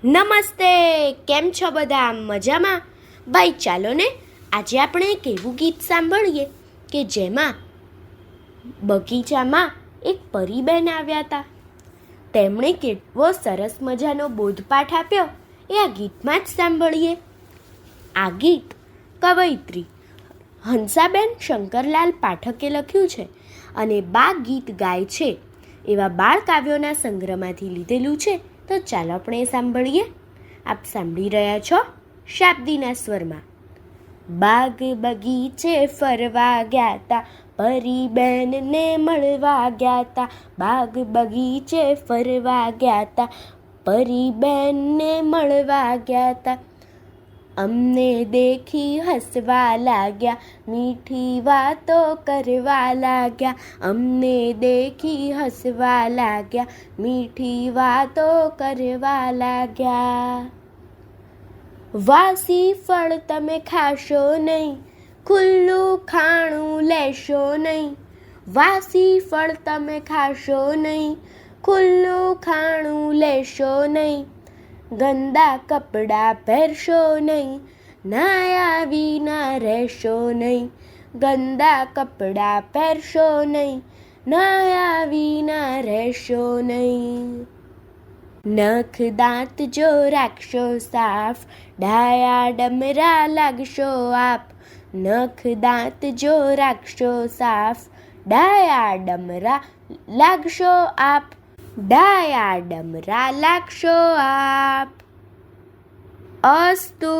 નમસ્તે, કેમ છો બધા? મજામાં? ભાઈ ચાલો ને આજે આપણે એક એવું ગીત સાંભળીએ કે જેમાં બગીચામાં એક પરીબેન આવ્યા હતા. તેમણે કેટલો સરસ મજાનો બોધપાઠ આપ્યો એ આ ગીતમાં જ સાંભળીએ. આ ગીત કવયિત્રી હંસાબેન શંકરલાલ પાઠકે લખ્યું છે અને બા ગીત ગાય છે એવા બાળ કાવ્યોના સંગ્રહમાંથી લીધેલું છે. તો ચાલો આપણે સાંભળીએ. આપ સાંભળી રહ્યા છો શાબ્દીના સ્વરમાં. બાગ બગીચે ફરવા ગયા તા, પરીબેનને મળવા ગયા તા. બાગ બગીચે ફરવા ગયા તા, પરીબેનને મળવા ગયા તા. અમને દેખી હસવા લાગ્યા, મીઠી વાતો કરવા લાગ્યા. અમને દેખી હસવા લાગ્યા, મીઠી વાતો કરવા લાગ્યા. વાસી ફળ તમે ખાશો નહીં, ખુલ્લું ખાણું લેશો નહીં. વાસી ફળ તમે ખાશો નહીં, ખુલ્લું ખાણું લેશો નહીં. ગંદા કપડાં પહેરશો નહીં, નાયા વિના રહેશો નહીં. ગંદા કપડાં પહેરશો નહીં, નાયા વિના રહેશો નહીં. નખ દાંત જો રાખશો સાફ, ડાયા ડમરા લાગશો આપ. નખ દાંત જો રાખશો સાફ, ડાયા ડમરા લાગશો આપ. ડાયા ડમરા લાગશો આપ. અસ્તુ.